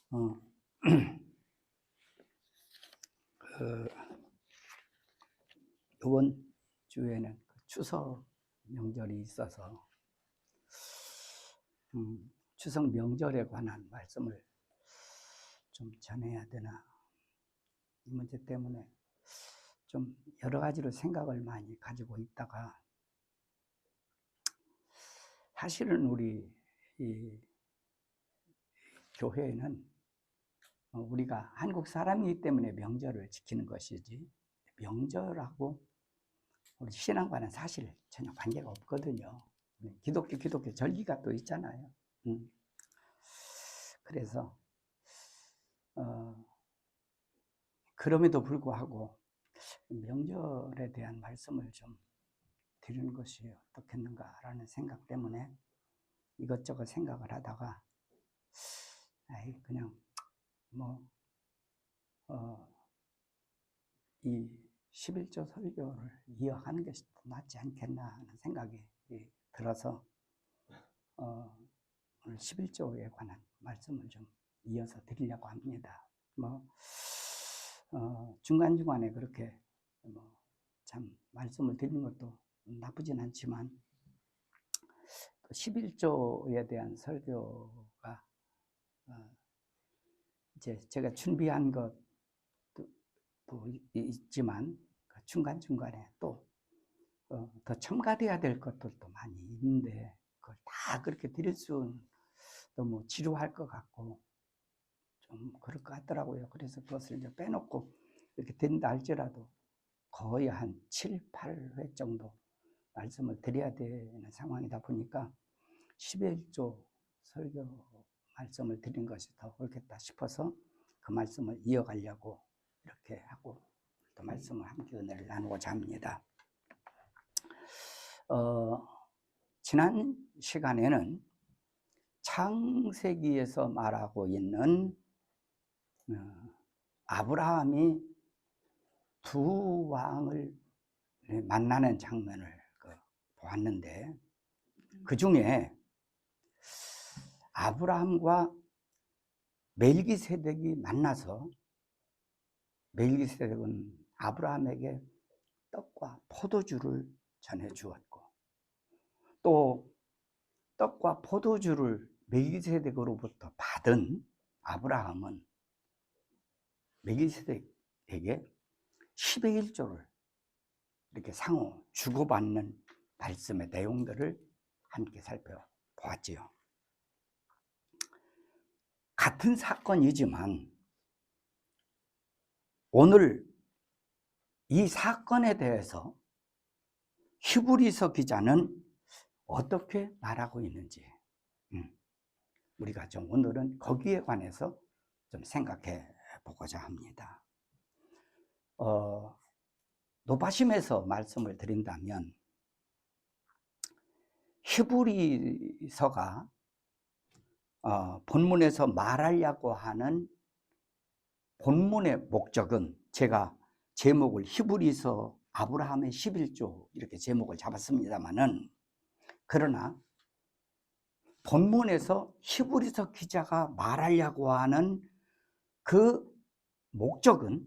어, 그, 이번 주에는 추석 명절이 있어서 추석 명절에 관한 말씀을 좀 전해야 되나, 이 문제 때문에 좀 여러 가지로 생각을 많이 가지고 있다가, 사실은 우리 이 교회에는 우리가 한국 사람이기 때문에 명절을 지키는 것이지, 명절하고 우리 신앙과는 사실 전혀 관계가 없거든요. 기독교 절기가 또 있잖아요. 그래서 그럼에도 불구하고 명절에 대한 말씀을 좀 드리는 것이 어떻겠는가라는 생각 때문에 이것저것 생각을 하다가 그냥 이 11조 설교를 이어가는 것이 낫지 않겠나 하는 생각이 들어서 오늘 11조에 관한 말씀을 좀 이어서 드리려고 합니다. 중간중간에 그렇게 참 말씀을 드리는 것도 나쁘진 않지만, 11조에 대한 설교가 이제 제가 준비한 것도 있지만, 중간중간에 또 더 첨가돼야 될 것들도 많이 있는데, 그걸 다 그렇게 드릴 수는 너무 지루할 것 같고 좀 그럴 것 같더라고요. 그래서 그것을 이제 빼놓고 이렇게 된다 할지라도 거의 한 7, 8회 정도 말씀을 드려야 되는 상황이다 보니까 11조 설교 말씀을 드린 것이 더 옳겠다 싶어서 그 말씀을 이어가려고 이렇게 하고 또 말씀을 함께 은혜를 나누고자 합니다. 지난 시간에는 창세기에서 말하고 있는 아브라함이 두 왕을 만나는 장면을 보았는데, 그 중에 아브라함과 멜기세덱이 만나서 멜기세덱은 아브라함에게 떡과 포도주를 전해 주었고, 또 떡과 포도주를 멜기세덱으로부터 받은 아브라함은 멜기세덱에게 10의 1조를 이렇게 상호 주고받는 말씀의 내용들을 함께 살펴보았지요. 같은 사건이지만 오늘 이 사건에 대해서 히브리서 기자는 어떻게 말하고 있는지 우리가 좀 오늘은 거기에 관해서 좀 생각해 보고자 합니다. 노바심에서 말씀을 드린다면, 히브리서가 본문에서 말하려고 하는 본문의 목적은, 제가 제목을 히브리서 아브라함의 11조 이렇게 제목을 잡았습니다만은, 그러나 본문에서 히브리서 기자가 말하려고 하는 그 목적은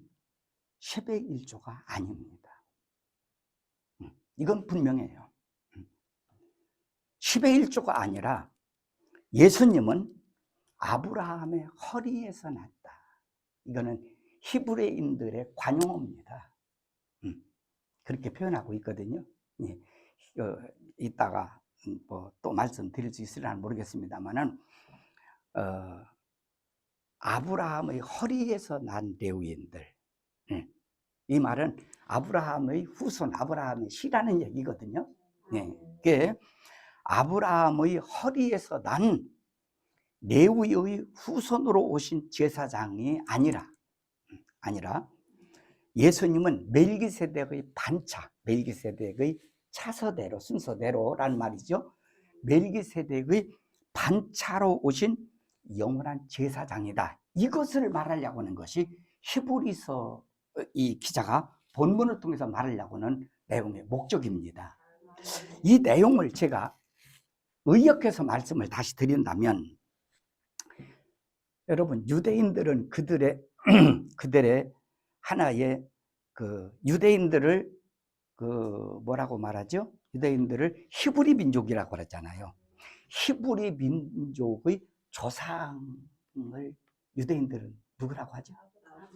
10의 1조가 아닙니다. 이건 분명해요. 10의 1조가 아니라 예수님은 아브라함의 허리에서 났다. 이거는 히브리인들의 관용어입니다. 그렇게 표현하고 있거든요. 이따가 또 말씀드릴 수 있으려나 모르겠습니다만은, 아브라함의 허리에서 난 레위인들, 이 말은 아브라함의 후손, 아브라함의 씨라는 얘기거든요. 그게 아브라함의 허리에서 난 레위의 후손으로 오신 제사장이 아니라 예수님은 멜기세덱의 반차, 멜기세덱의 차서대로, 순서대로란 말이죠. 멜기세덱의 반차로 오신 영원한 제사장이다. 이것을 말하려고 하는 것이 히브리서 이 기자가 본문을 통해서 말하려고 하는 내용의 목적입니다. 이 내용을 제가 의역해서 말씀을 다시 드린다면, 여러분, 유대인들은 그들의 하나의 유대인들을 뭐라고 말하죠? 유대인들을 히브리 민족이라고 그랬잖아요. 히브리 민족의 조상을 유대인들은 누구라고 하죠?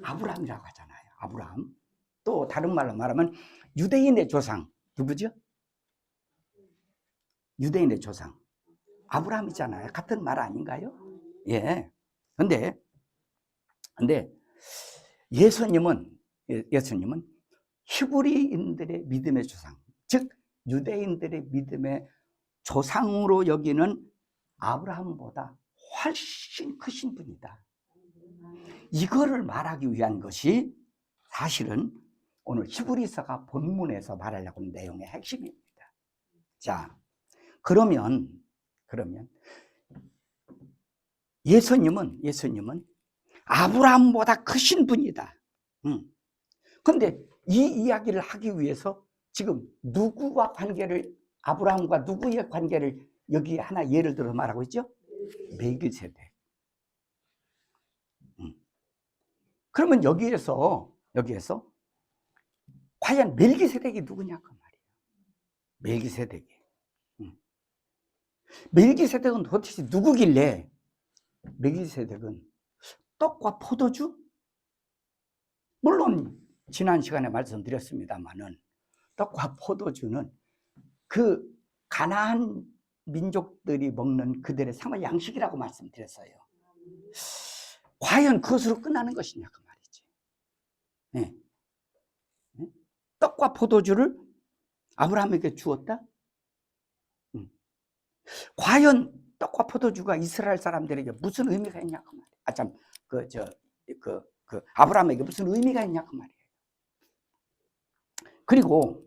아브라함이라고 하잖아요. 아브라함. 또 다른 말로 말하면 유대인의 조상 누구죠? 유대인의 조상 아브라함이잖아요. 같은 말 아닌가요? 예. 근데 예수님은 히브리인들의 믿음의 조상, 즉 유대인들의 믿음의 조상으로 여기는 아브라함보다 훨씬 크신 분이다. 이거를 말하기 위한 것이 사실은 오늘 히브리서가 본문에서 말하려고 하는 내용의 핵심입니다. 자, 그러면 예수님은 아브라함보다 크신 분이다. 그런데 이 이야기를 하기 위해서 지금 누구와 관계를, 아브라함과 누구의 관계를 여기 하나 예를 들어 말하고 있죠? 멜기세덱. 그러면 여기에서 과연 멜기세덱이 누구냐 그 말이에요. 멜기세덱은 도대체 누구길래? 멜기세덱은 떡과 포도주? 물론 지난 시간에 말씀드렸습니다만은 떡과 포도주는 그 가나안 민족들이 먹는 그들의 생활 양식이라고 말씀드렸어요. 과연 그것으로 끝나는 것이냐 그 말이지. 네. 떡과 포도주를 아브라함에게 주었다? 과연 떡과 포도주가 이스라엘 사람들에게 무슨 의미가 있냐 그 말이에요. 아브라함에게 무슨 의미가 있냐 그 말이에요. 그리고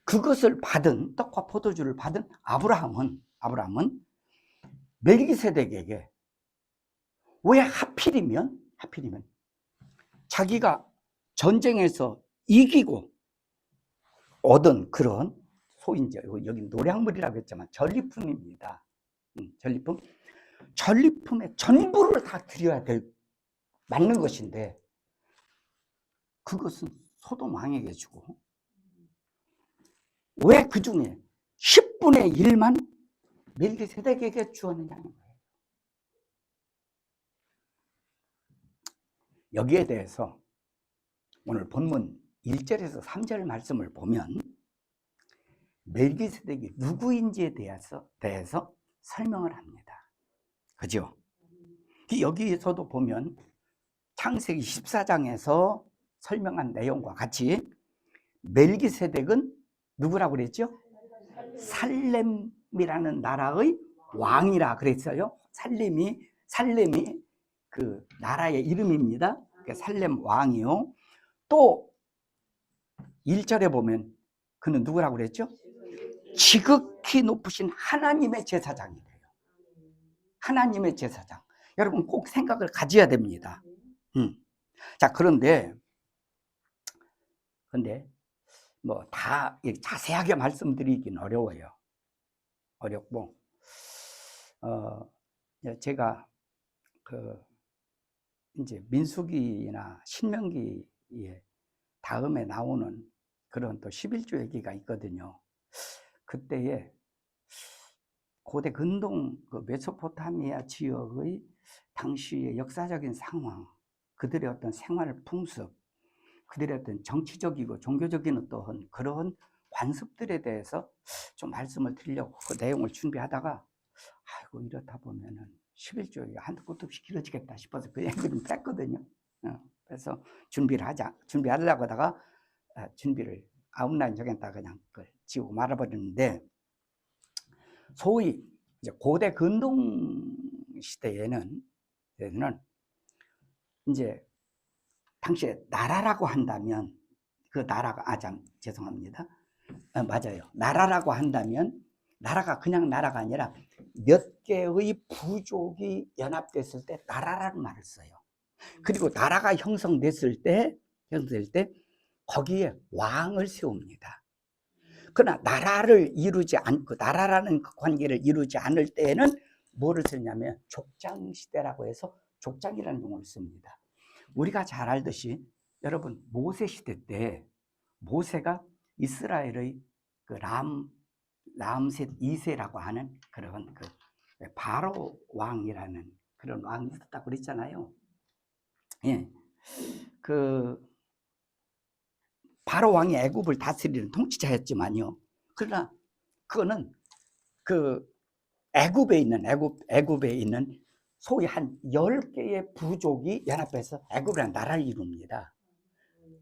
그것을 받은, 떡과 포도주를 받은 아브라함은 멜기세덱에게 왜 하필이면 자기가 전쟁에서 이기고 얻은 그런 소위 이제 여기 노량물이라고 했지만 전리품입니다. 전리품의 전부를 다 드려야 맞는 것인데 그것은 소돔 왕에게 주고 왜 그 중에 10분의 1만 멜기세덱에게 주었느냐는 거예요. 여기에 대해서 오늘 본문 1절에서 3절 말씀을 보면 멜기세덱이 누구인지에 대해서 설명을 합니다. 그죠? 여기에서도 보면 창세기 14장에서 설명한 내용과 같이 멜기세덱은 누구라고 그랬죠? 살렘이라는 나라의 왕이라 그랬어요. 살렘이 그 나라의 이름입니다. 살렘 왕이요. 또 1절에 보면 그는 누구라고 그랬죠? 지극히 높으신 하나님의 제사장이 돼요. 하나님의 제사장. 여러분 꼭 생각을 가져야 됩니다. 자, 그런데 뭐 다 자세하게 말씀드리긴 어렵고 제가 이제 민수기나 신명기에 다음에 나오는 그런 또 11조 얘기가 있거든요. 그때에 고대 근동 메소포타미아 지역의 당시의 역사적인 상황, 그들의 어떤 생활 풍습, 그들의 어떤 정치적이고 종교적인 어떤 그런 관습들에 대해서 좀 말씀을 드리려고 그 내용을 준비하다가 아이고 이렇다 보면은 11조가 한두 끝도 없이 길어지겠다 싶어서 그 얘기를 뺐거든요. 그래서 준비하려고 하다가 준비를 아웃라인 정했다가 그냥 그걸 지우고 말아버렸는데, 소위 이제 고대 근동 시대에는 이제 당시에 나라라고 한다면 그 나라가 죄송합니다. 맞아요. 나라라고 한다면 나라가 그냥 나라가 아니라 몇 개의 부족이 연합됐을 때 나라라는 말을 써요. 그리고 나라가 형성됐을 때 거기에 왕을 세웁니다. 그러나 나라를 이루지 않고 나라라는 그 관계를 이루지 않을 때에는 뭐를 쓰냐면 족장시대라고 해서 족장이라는 용어를 씁니다. 우리가 잘 알듯이 여러분 모세 시대 때 모세가 이스라엘의 그 람셋 2세라고 하는 그런 그 바로 왕이라는 그런 왕이 있었다고 그랬잖아요. 예. 그 바로 왕이 애굽을 다스리는 통치자였지만요. 그러나 그거는 그 애굽에 있는 소위 한 10개의 부족이 연합해서 애굽이라는 나라를 이룹니다.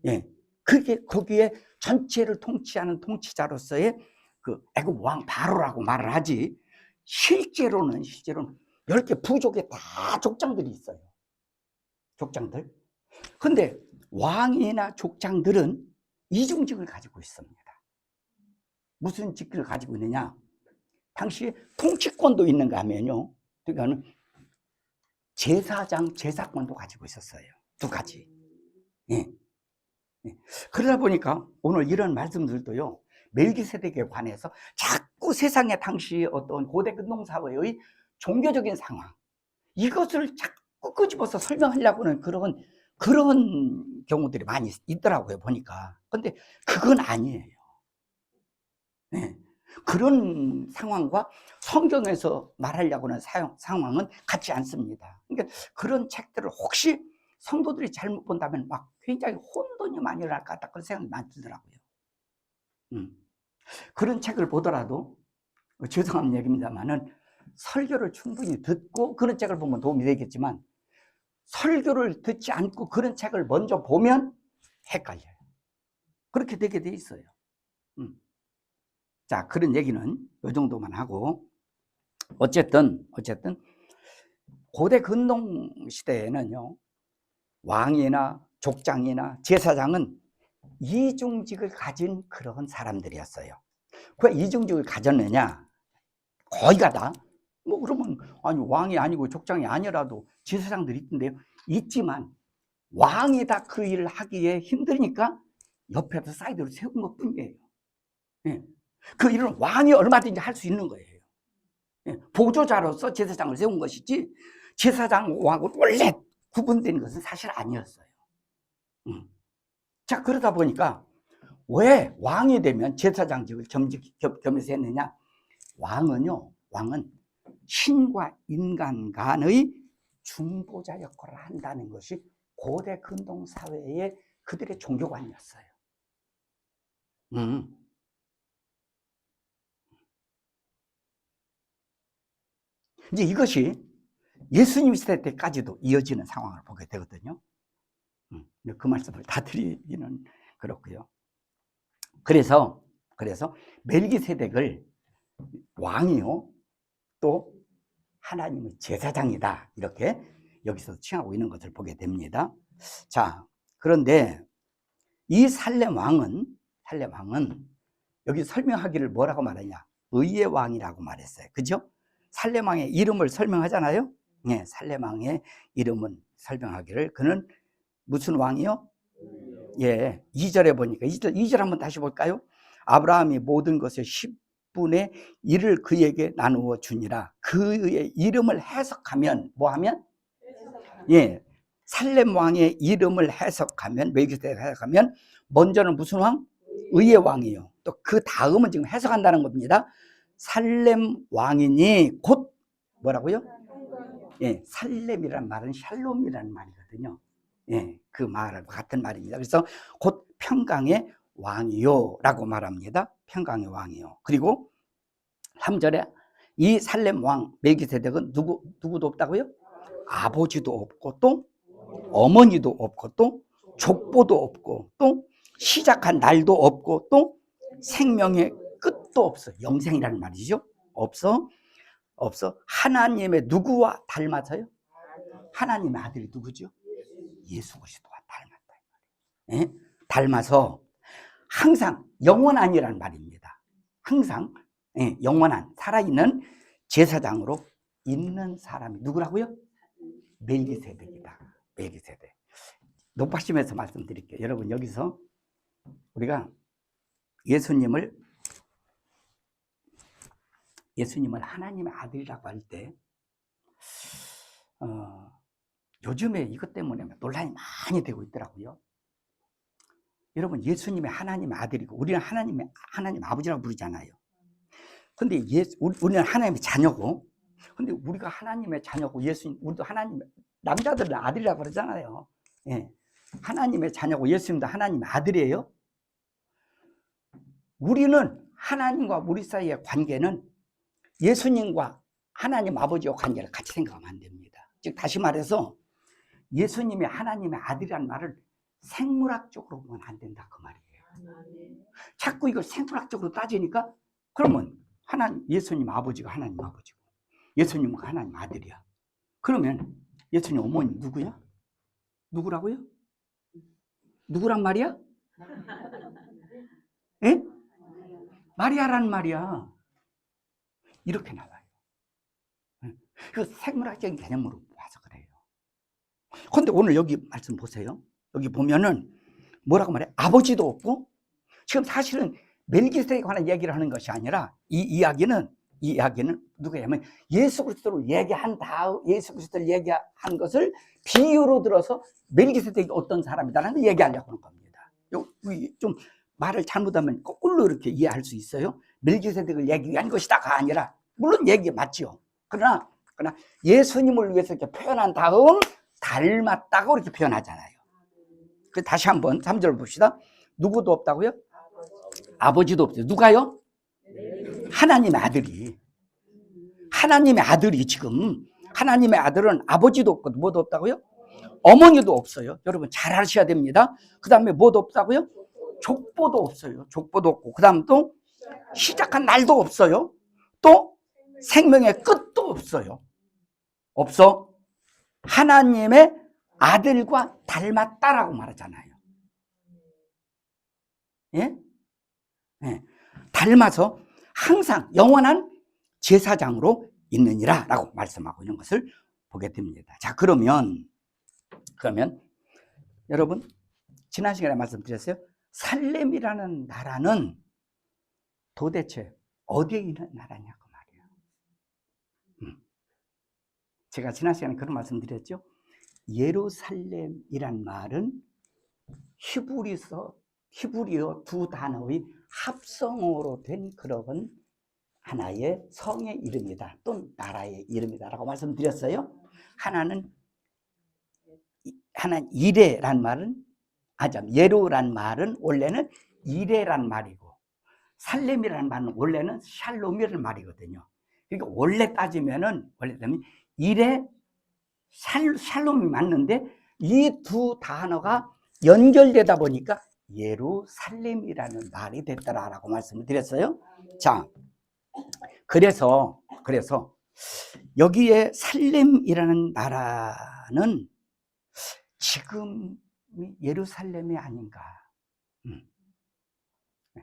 예. 그게 거기에 전체를 통치하는 통치자로서의 그 애굽 왕 바로라고 말을 하지, 실제로는 10개 부족에 다 족장들이 있어요. 족장들. 근데 왕이나 족장들은 이중직을 가지고 있습니다. 무슨 직을 가지고 있느냐? 당시에 통치권도 있는가 하면요, 그러니까 제사장 제사권도 가지고 있었어요. 두 가지. 예. 그러다 보니까 오늘 이런 말씀들도요, 멜기세덱에 관해서 자꾸 세상의 당시 어떤 고대 근동사회의 종교적인 상황, 이것을 자꾸 끄집어서 설명하려고 하는 그런 경우들이 많이 있더라고요, 보니까. 근데 그건 아니에요. 네. 그런 상황과 성경에서 말하려고 하는 상황은 같지 않습니다. 그러니까 그런 책들을 혹시 성도들이 잘못 본다면 막 굉장히 혼돈이 많이 일어날 것 같다, 그런 생각이 많이 들더라고요. 그런 책을 보더라도 죄송한 얘기입니다만은 설교를 충분히 듣고 그런 책을 보면 도움이 되겠지만, 설교를 듣지 않고 그런 책을 먼저 보면 헷갈려요. 그렇게 되게 돼 있어요. 자, 그런 얘기는 이 정도만 하고, 어쨌든 고대 근동 시대에는요, 왕이나 족장이나 제사장은 이중직을 가진 그런 사람들이었어요. 왜 이중직을 가졌느냐? 거의가 다. 뭐 그러면 아니 왕이 아니고 족장이 아니라도 제사장들이 있던데요. 있지만 왕이 다 그 일을 하기에 힘드니까 옆에서 사이드로 세운 것 뿐이에요. 예. 그 일은 왕이 얼마든지 할 수 있는 거예요. 예. 보조자로서 제사장을 세운 것이지, 제사장 왕하고 원래 구분된 것은 사실 아니었어요. 자, 그러다 보니까 왜 왕이 되면 제사장직을 겸해서 했느냐? 왕은 신과 인간 간의 중보자 역할을 한다는 것이 고대 근동 사회의 그들의 종교관이었어요. 이제 이것이 예수님 시대 때까지도 이어지는 상황을 보게 되거든요. 그 말씀을 다 드리기는 그렇고요. 그래서 멜기세덱을 왕이요, 또 하나님의 제사장이다, 이렇게 여기서 칭하고 있는 것을 보게 됩니다. 자, 그런데 이 살렘 왕은 여기 설명하기를 뭐라고 말하냐? 의의 왕이라고 말했어요. 그죠? 살렘 왕의 이름을 설명하잖아요. 네, 살렘 왕의 이름은 설명하기를, 그는 무슨 왕이요? 예, 2절에 보니까 2절 한번 다시 볼까요? 아브라함이 모든 것의 10분의 1을 그에게 나누어 주니라. 그의 이름을 해석하면 뭐하면? 예, 살렘 왕의 이름을 해석하면, 멜기세덱 해석하면, 먼저는 무슨 왕? 의의 왕이요. 또 그 다음은 지금 해석한다는 겁니다. 살렘 왕이니 곧 뭐라고요? 예, 살렘이라는 말은 샬롬이라는 말이거든요. 예, 그 말하고 같은 말입니다. 그래서 곧 평강의 왕이요 라고 말합니다. 평강의 왕이요. 그리고 3절에 이 살렘 왕 멜기세덱은 누구도 없다고요? 아버지도 없고, 또 어머니도 없고, 또 족보도 없고, 또 시작한 날도 없고, 또 생명의 끝도 없어. 영생이라는 말이죠. 없어. 하나님의 누구와 닮아서요? 하나님의 아들이 누구죠? 예수 그리스도와 닮았다. 예? 닮아서 항상 영원한이라는 말입니다. 항상 영원한 살아있는 제사장으로 있는 사람이 누구라고요? 멜기세덱이다. 멜기세덱. 높아심에서 말씀드릴게요. 여러분, 여기서 우리가 예수님을 하나님의 아들이라고 할 때 요즘에 이것 때문에 논란이 많이 되고 있더라고요. 여러분, 예수님의 하나님의 아들이고 우리는 하나님 아버지라고 부르잖아요. 근데 우리는 하나님의 자녀고, 근데 우리가 하나님의 자녀고 예수님, 우리도 하나님의, 남자들은 아들이라고 그러잖아요. 예. 하나님의 자녀고 예수님도 하나님의 아들이에요. 우리는 하나님과 우리 사이의 관계는 예수님과 하나님 아버지와 관계를 같이 생각하면 안 됩니다. 즉 다시 말해서 예수님이 하나님의 아들이라는 말을 생물학적으로 보면 안 된다 그 말이에요. 자꾸 이걸 생물학적으로 따지니까 그러면 예수님 아버지가 하나님 아버지고 예수님은 하나님 아들이야. 그러면 예수님 어머니 누구야? 누구라고요? 누구란 말이야? 예? 마리아란 말이야. 이렇게 나와요. 그 생물학적인 개념으로 봐서 그래요. 그런데 오늘 여기 말씀 보세요. 여기 보면은 뭐라고 말해? 아버지도 없고, 지금 사실은 멜기세덱에 관한 얘기를 하는 것이 아니라 이 이야기는 누구냐면 예수 그리스도를 얘기한 예수 그리스도를 얘기한 것을 비유로 들어서 멜기세덱이 어떤 사람이다라는 걸 얘기하려고 하는 겁니다. 좀 말을 잘못하면 거꾸로 이렇게 이해할 수 있어요. 멜기세덱을 얘기한 것이다가 아니라, 물론 얘기 맞죠. 그러나 예수님을 위해서 이렇게 표현한 다음 닮았다고 이렇게 표현하잖아요. 다시 한번 3절 봅시다. 누구도 없다고요? 아버지도 없어요. 누가요? 하나님의 아들이. 하나님의 아들이 지금, 하나님의 아들은 아버지도 없고 뭐도 없다고요? 어머니도 없어요. 여러분 잘 아셔야 됩니다. 그 다음에 뭐도 없다고요? 족보도 없어요. 족보도 없고, 그 다음 또 시작한 날도 없어요. 또 생명의 끝도 없어요. 없어. 하나님의 아들과 닮았다라고 말하잖아요. 예? 예. 닮아서 항상 영원한 제사장으로 있느니라 라고 말씀하고 있는 것을 보게 됩니다. 자, 그러면 여러분, 지난 시간에 말씀드렸어요. 살렘이라는 나라는 도대체 어디에 있는 나라냐고 말이에요. 제가 지난 시간에 그런 말씀 드렸죠. 예루살렘이란 말은 히브리어 두 단어의 합성어로 된 그런 하나의 성의 이름이다, 또는 나라의 이름이다라고 말씀드렸어요. 하나는 이레란 말은, 예루란 말은 원래는 이레란 말이고, 살렘이라는 말은 원래는 샬롬이라는 말이거든요. 그러니까 원래 따지면은 이레 샬롬이 맞는데 이 두 단어가 연결되다 보니까 예루살렘이라는 말이 됐더라라고 말씀을 드렸어요. 자, 그래서 여기에 살렘이라는 나라는 지금 예루살렘이 아닌가.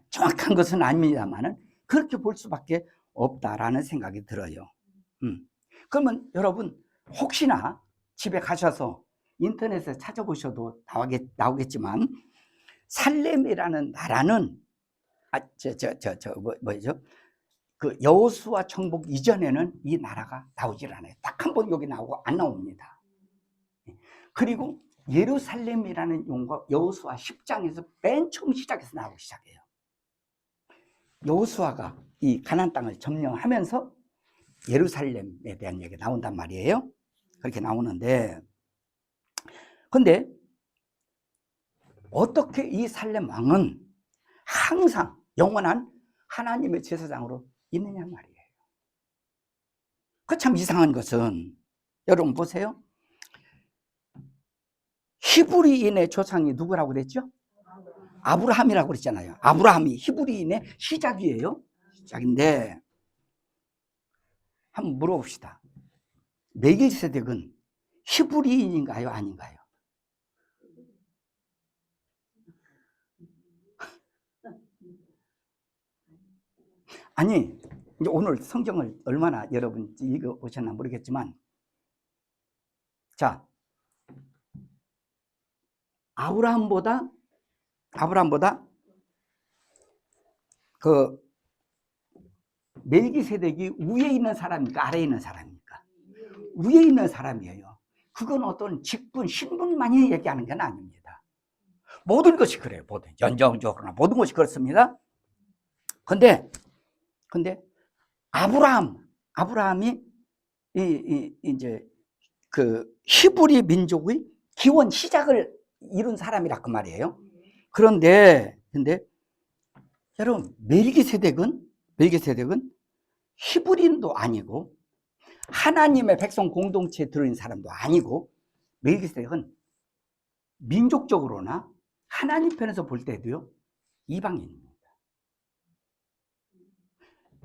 정확한 것은 아닙니다만은 그렇게 볼 수밖에 없다라는 생각이 들어요. 그러면 여러분, 혹시나 집에 가셔서 인터넷에 찾아보셔도 나오겠지만, 살렘이라는 나라는 뭐죠? 그 여호수아 정복 이전에는 이 나라가 나오질 않아요. 딱 한 번 여기 나오고 안 나옵니다. 그리고 예루살렘이라는 용어가 여호수아 10장에서 맨 처음 시작해서 나오기 시작해요. 여호수아가 이 가나안 땅을 점령하면서 예루살렘에 대한 얘기가 나온단 말이에요. 그렇게 나오는데, 근데 어떻게 이 살렘 왕은 항상 영원한 하나님의 제사장으로 있느냐 말이에요. 그 참 이상한 것은, 여러분 보세요. 히브리인의 조상이 누구라고 그랬죠? 아브라함이라고 그랬잖아요. 아브라함이 히브리인의 시작이에요. 시작인데, 한번 물어봅시다. 멜기세덱은 히브리인인가요? 아닌가요? 아니, 이제 오늘 성경을 얼마나 여러분 읽어보셨나 모르겠지만, 자, 아브라함보다 그 멜기세덱이 위에 있는 사람입니까? 아래에 있는 사람입니까? 위에 있는 사람이에요. 그건 어떤 직분, 신분만이 얘기하는 건 아닙니다. 모든 것이 그래요. 모든 연정적으로나 모든 것이 그렇습니다. 근데 아브라함이 이제 그 히브리 민족의 기원 시작을 이룬 사람이라 그 말이에요. 그런데 여러분 멜기세덱은 히브리인도 아니고 하나님의 백성 공동체에 들어있는 사람도 아니고 멜기세덱은 민족적으로나 하나님 편에서 볼 때도요 이방인입니다.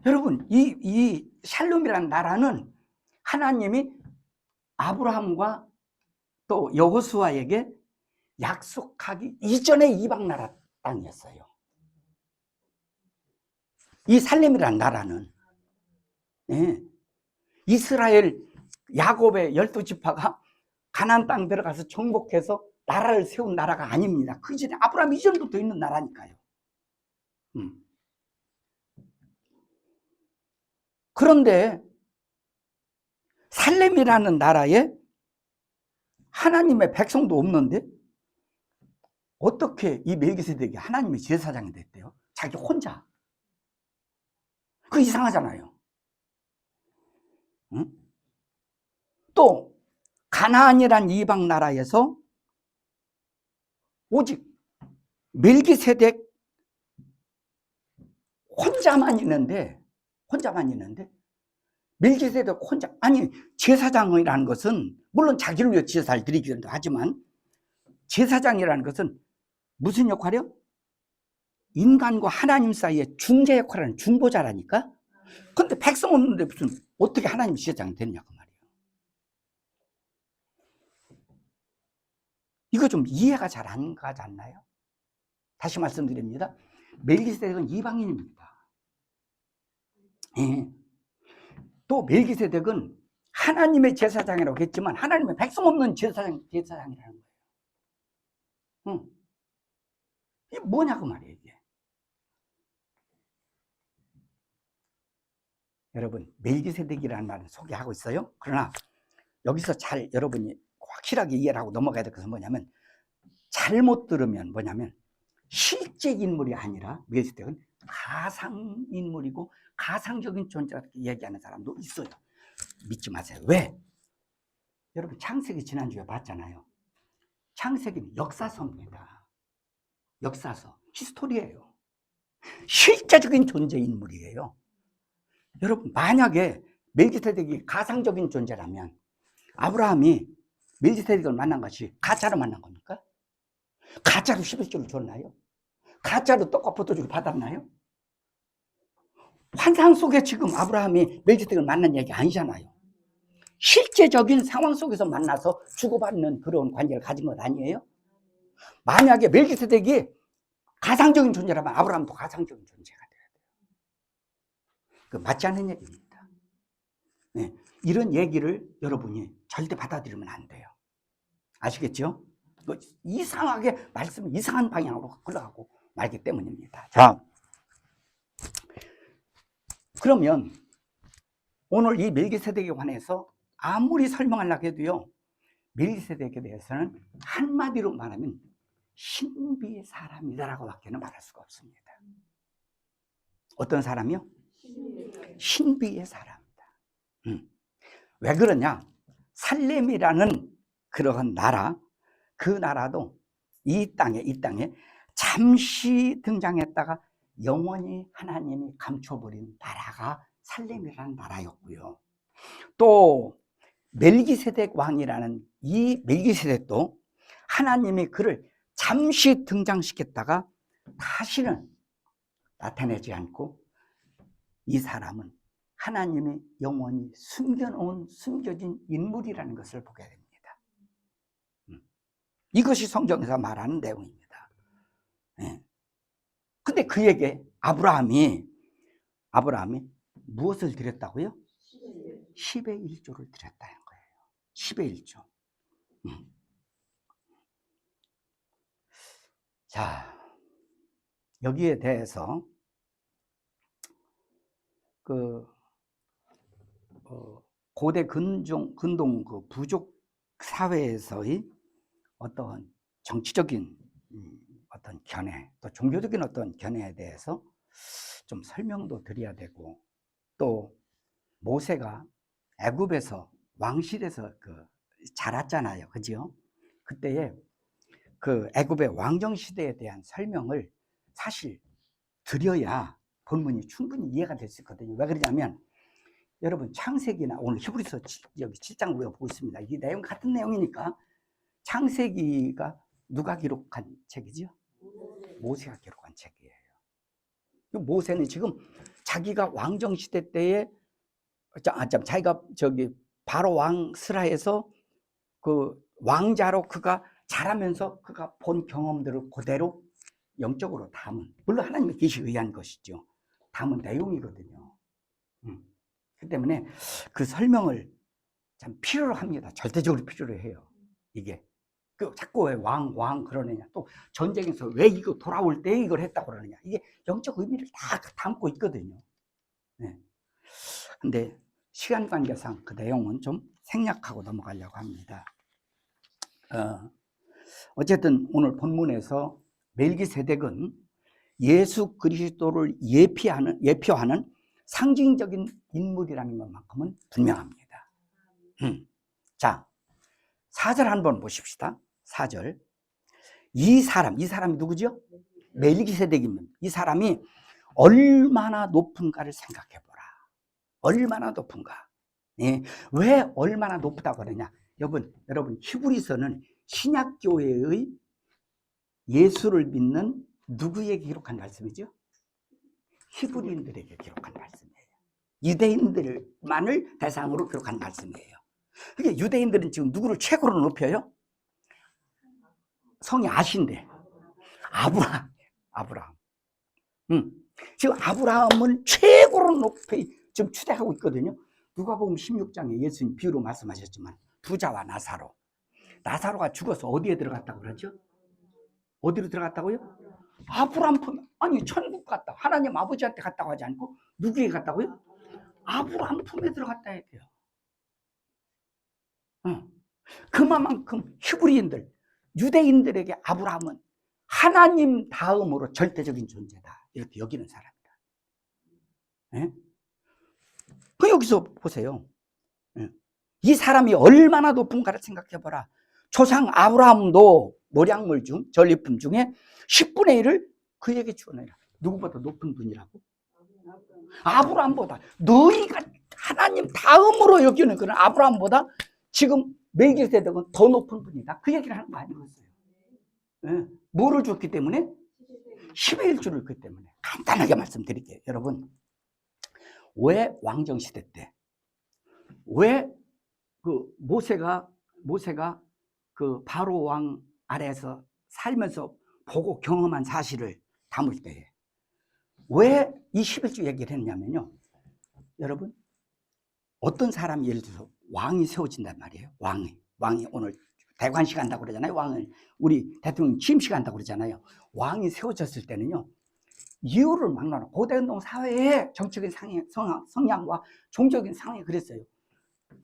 여러분 이 샬롬이라는 나라는 하나님이 아브라함과 또 여호수아에게 약속하기 이전의 이방 나라 땅이었어요. 이 살렘이라는 나라는 이스라엘 야곱의 12지파가 가나안 땅 들어가서 정복해서 나라를 세운 나라가 아닙니다. 그 이전에 아브라함 이전부터 있는 나라니까요. 그런데 살렘이라는 나라에 하나님의 백성도 없는데 어떻게 이 멜기세덱이 하나님의 제사장이 됐대요? 자기 혼자. 그거 이상하잖아요. 응? 또 가나안이란 이방 나라에서 오직 멜기세덱 혼자만 있는데 멜기세덱 혼자, 아니 제사장이라는 것은 물론 자기를 위해 제사를 드리기도 하지만 제사장이라는 것은 무슨 역할이요? 인간과 하나님 사이에 중재 역할을 하는 중보자라니까. 근데 백성 없는데 무슨 어떻게 하나님 제사장이 되느냐고 말이에요. 이거 좀 이해가 잘 안 가지 않나요? 다시 말씀드립니다. 멜기세덱은 이방인입니다. 예. 또 멜기세덱은 하나님의 제사장이라고 했지만 하나님의 백성 없는 제사장이라는 거예요. 이게 뭐냐고 말이에요, 이게. 여러분, 멜기세덱이라는 말은 소개하고 있어요. 그러나 여기서 잘 여러분이 확실하게 이해를 하고 넘어가야 될 것은 뭐냐면, 잘못 들으면 뭐냐면 실제 인물이 아니라 멜기세덱은 가상인물이고 가상적인 존재라고 얘기하는 사람도 있어요. 믿지 마세요. 왜? 여러분 창세기 지난주에 봤잖아요. 창세기는 역사서입니다. 역사서, 히스토리예요. 실제적인 존재 인물이에요. 여러분 만약에 멜기세덱이 가상적인 존재라면 아브라함이 멜기세덱을 만난 것이 가짜로 만난 겁니까? 가짜로 11조를 줬나요? 가짜로 떡과 포도주를 받았나요? 환상 속에 지금 아브라함이 멜기세덱을 만난 얘기 아니잖아요. 실제적인 상황 속에서 만나서 주고받는 그런 관계를 가진 것 아니에요? 만약에 멜기세덱이 가상적인 존재라면 아브라함도 가상적인 존재가 돼야 돼요. 그 맞지 않는 얘기입니다. 네, 이런 얘기를 여러분이 절대 받아들이면 안 돼요. 아시겠죠? 이상하게 말씀이 이상한 방향으로 흘러가고 말기 때문입니다. 자, 그러면 오늘 이 멜기세덱에 관해서 아무리 설명하려고 해도요, 멜기세덱에 대해서는 한마디로 말하면 신비의 사람이다라고 밖에는 말할 수가 없습니다. 어떤 사람이요? 신비의 사람이다. 왜 그러냐? 살렘이라는 그러한 나라, 그 나라도 이 땅에 잠시 등장했다가 영원히 하나님이 감춰버린 나라가 살렘이라는 나라였고요. 또 멜기세덱 왕이라는 이 멜기세덱도 하나님이 그를 잠시 등장시켰다가 다시는 나타내지 않고 이 사람은 하나님이 영원히 숨겨진 인물이라는 것을 보게 됩니다. 이것이 성경에서 말하는 내용입니다. 근데 그에게 아브라함이 무엇을 드렸다고요? 10의 1조를 드렸다는 거예요. 10의 1조. 자, 여기에 대해서 고대 근동 그 부족 사회에서의 어떤 정치적인 어떤 견해, 또 종교적인 어떤 견해에 대해서 좀 설명도 드려야 되고, 또 모세가 애굽에서 왕실에서 자랐잖아요, 그죠? 그때에 그 애굽의 왕정 시대에 대한 설명을 사실 드려야 본문이 충분히 이해가 될 수 있거든요. 왜 그러냐면, 여러분 창세기나 오늘 히브리서 여기 7장 우리가 보고 있습니다. 이 내용 같은 내용이니까. 창세기가 누가 기록한 책이죠? 모세가 기록한 책이에요. 모세는 지금 자기가 왕정 시대 때에 자기가 바로 왕 스라에서 그 왕자로 그가 자라면서 그가 본 경험들을 그대로 영적으로 담은, 물론 하나님의 계시에 의한 것이죠. 담은 내용이거든요. 그 때문에 그 설명을 참 필요로 합니다. 절대적으로 필요로 해요. 이게 자꾸 왜 왕 그러느냐, 또 전쟁에서 왜 이거 돌아올 때 이걸 했다고 그러느냐, 이게 영적 의미를 다 담고 있거든요. 네. 근데 시간 관계상 그 내용은 좀 생략하고 넘어가려고 합니다. 어쨌든 오늘 본문에서 멜기세덱은 예수 그리스도를 예표하는 상징적인 인물이라는 것만큼은 분명합니다. 자, 4절 한번 보십시다. 4절. 이 사람이 누구죠? 멜기세덱입니다. 이 사람이 얼마나 높은가를 생각해 보라. 얼마나 높은가. 예. 왜 얼마나 높다고 그러냐? 여러분 히브리서는 신약교회의 예수를 믿는 누구에게 기록한 말씀이죠? 히브리인들에게 기록한 말씀이에요. 유대인들만을 대상으로 기록한 말씀이에요. 그게 유대인들은 지금 누구를 최고로 높여요? 성이 아신데 아브라함. 지금 아브라함을 최고로 높이 지금 추대하고 있거든요. 누가복음 16장에 예수님 비유로 말씀하셨지만 부자와 나사로가 죽어서 어디에 들어갔다고 그러죠? 어디로 들어갔다고요? 아브라함 품에. 아니 천국 갔다, 하나님 아버지한테 갔다고 하지 않고 누구에게 갔다고요? 아브라함 품에 들어갔다 해요. 그만큼 히브리인들, 유대인들에게 아브라함은 하나님 다음으로 절대적인 존재다, 이렇게 여기는 사람이다. 네? 그 여기서 보세요. 이 사람이 얼마나 높은가를 생각해 보라. 조상 아브라함도 노량물 중 전리품 중에 10분의 1을 그에게 주어내라. 누구보다 높은 분이라고? 아브라함보다, 너희가 하나님 다음으로 여기는 그런 아브라함보다 지금 멜기세덱은 더 높은 분이다, 그 얘기를 하는 거 아니겠어요? 네. 뭐를 줬기 때문에? 10의 1주를 줬기 때문에. 간단하게 말씀드릴게요. 여러분, 왜 왕정시대 때, 왜 그 모세가 그 바로 왕 아래에서 살면서 보고 경험한 사실을 담을 때에 왜 이 11주 얘기를 했냐면요, 여러분, 어떤 사람이 예를 들어서 왕이 세워진단 말이에요. 왕이 오늘 대관식 한다고 그러잖아요. 왕을, 우리 대통령 취임식 한다고 그러잖아요. 왕이 세워졌을 때는요, 이유를 막론하고 고대운동 사회의 정치적인 성향과 종교적인 상황이 그랬어요.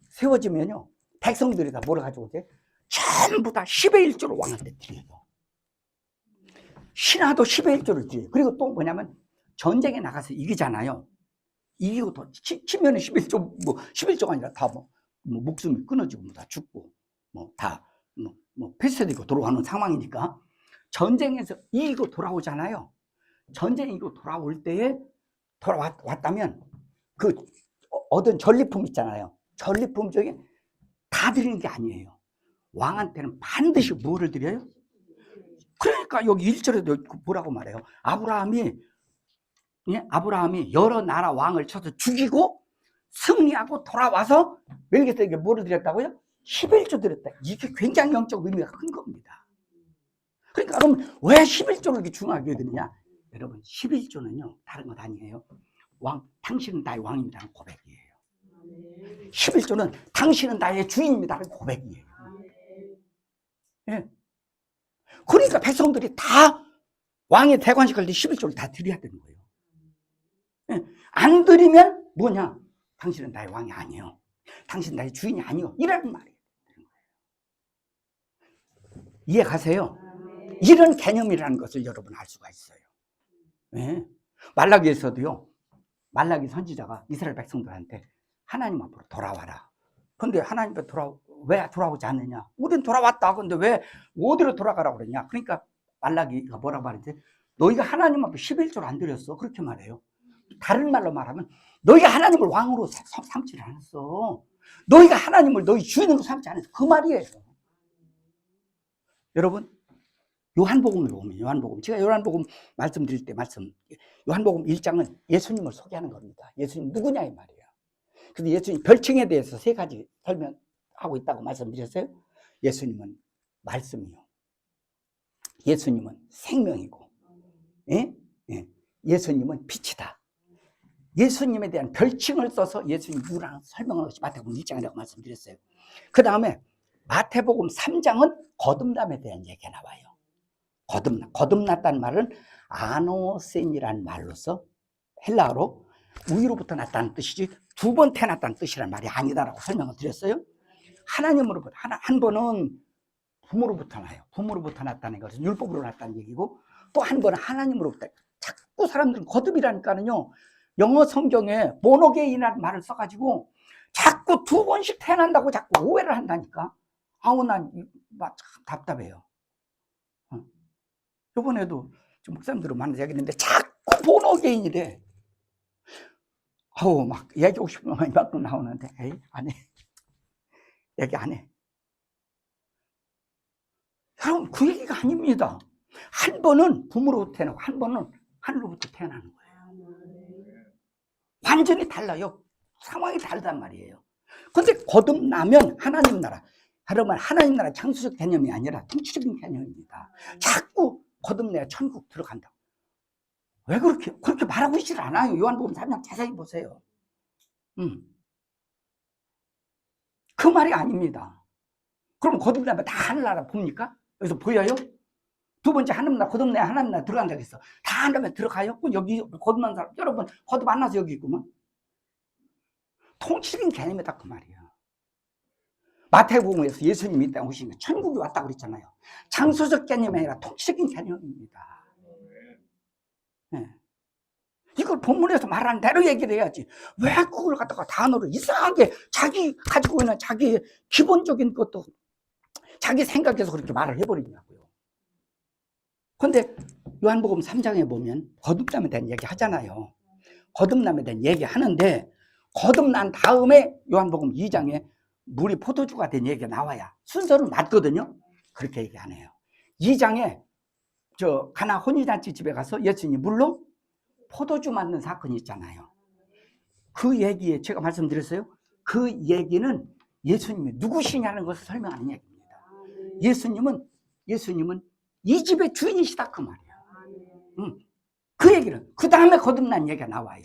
세워지면요, 백성들이 다 뭐를 가지고 오세요? 전부 다 10의 1조를 왕한테 드려요. 신하도 10의 1조를 드려요. 그리고 또 뭐냐면 전쟁에 나가서 이기잖아요. 이기고 또 치면은 11조, 11조가 아니라 다 목숨이 끊어지고 다 죽고 다 폐쇄되고 돌아가는 상황이니까, 전쟁에서 이기고 돌아오잖아요. 전쟁 이기고 돌아올 때에 돌아왔다면 그 얻은 전리품 있잖아요. 전리품 중에 다 드리는 게 아니에요. 왕한테는 반드시 뭐를 드려요? 그러니까 여기 1절에도 뭐라고 말해요? 아브라함이 여러 나라 왕을 쳐서 죽이고 승리하고 돌아와서 멜기세덱에게 뭐를 드렸다고요? 11조 드렸다. 이게 굉장히 영적 의미가 큰 겁니다. 그러니까 그럼 왜 11조를 이렇게 중요하게 여기느냐? 여러분, 11조는요 다른 것 아니에요. 당신은 나의 왕입니다는 고백이에요. 11조는 당신은 나의 주인입니다는 고백이에요. 예. 그러니까 백성들이 다 왕의 대관식 할 때 11조를 다 드려야 되는 거예요. 예. 안 드리면 뭐냐? 당신은 나의 왕이 아니에요. 당신 나의 주인이 아니요. 이라는 말이에요. 이해 가세요? 이런 개념이라는 것을 여러분 알 수가 있어요. 네. 말라기에서도요, 말라기 선지자가 이스라엘 백성들한테 하나님 앞으로 돌아와라. 근데 하나님 앞에 왜 돌아오지 않느냐? 우린 돌아왔다. 근데 왜 어디로 돌아가라고 그러냐? 그러니까 말라기가 뭐라고 말하지? 너희가 하나님 앞에 11조를 안 드렸어. 그렇게 말해요. 다른 말로 말하면 너희가 하나님을 왕으로 삼지 않았어. 너희가 하나님을 너희 주인으로 삼지 않았어. 그 말이에요. 여러분, 요한복음을 보면, 제가 요한복음 말씀드릴 때 요한복음 1장은 예수님을 소개하는 겁니다. 예수님 누구냐 이 말이에요. 근데 예수님 별칭에 대해서 3가지 설명하고 있다고 말씀드렸어요. 예수님은 말씀이요. 예수님은 생명이고, 예? 예. 예수님은 빛이다. 예수님에 대한 별칭을 써서 예수님 누구랑 설명한 것이 마태복음 1장이라고 말씀드렸어요. 그 다음에 마태복음 3장은 거듭남에 대한 얘기가 나와요. 거듭났다는 말은 아노센이라는 말로서 헬라어로 위로부터 났다는 뜻이지 2번 태어났다는 뜻이란 말이 아니다라고 설명을 드렸어요. 하나님으로부터, 한 번은 부모로부터 나요. 부모로부터 났다는 것은 율법으로 났다는 얘기고, 또 한 번은 하나님으로부터. 자꾸 사람들은 거듭이라니까는요, 영어 성경에 모노게이라는 말을 써가지고 자꾸 2번씩 태어난다고 자꾸 오해를 한다니까. 아우, 난 참 답답해요. 이번에도 목사님들은 만나서 얘기했는데 자꾸 모노게인이래. 아우, 막 얘기하고 싶으면 이만큼 나오는데, 에이, 안 해. 얘기 안 해. 여러분, 그 얘기가 아닙니다. 한 번은 부모로부터 태어나고 한 번은 하늘로부터 태어나는 거예요. 완전히 달라요. 상황이 다르단 말이에요. 그런데 거듭나면 하나님 나라, 여러분, 하나님 나라 장수적 개념이 아니라 통치적인 개념입니다. 자꾸 거듭내야 천국 들어간다. 왜 그렇게 말하고 있질 않아요. 요한복음 3장 자세히 보세요. 그 말이 아닙니다. 그럼 거듭나면 다 하늘나라 봅니까? 여기서 보여요? 2번째 하늘나라 거듭내야 하나님나라 들어간다고 했어. 다 하늘나라 들어가요? 여기 거듭난 사람, 여러분 거듭 안 나서 여기 있구만. 통치적인 개념이다 그 말이야. 마태복음에서 예수님이 이 땅에 오시면 천국이 왔다고 그랬잖아요. 장소적 개념이 아니라 통치적인 개념입니다. 네. 이걸 본문에서 말하는 대로 얘기를 해야지. 왜 그걸 갖다가 단어를 이상하게 자기 가지고 있는 자기 기본적인 것도 자기 생각해서 그렇게 말을 해버리냐고요. 그런데 요한복음 3장에 보면 거듭남에 대한 얘기 하잖아요. 거듭남에 대한 얘기 하는데, 거듭난 다음에 요한복음 2장에 물이 포도주가 된 얘기가 나와야 순서는 맞거든요. 그렇게 얘기 안 해요. 2장에 가나 혼인잔치 집에 가서 예수님이 물로 포도주 만든 사건이 있잖아요. 그 얘기에 제가 말씀드렸어요. 그 얘기는 예수님이 누구시냐는 것을 설명하는 얘기입니다. 예수님은 이 집의 주인이시다 그 말이에요. 그 얘기는 그 다음에 거듭난 얘기가 나와요.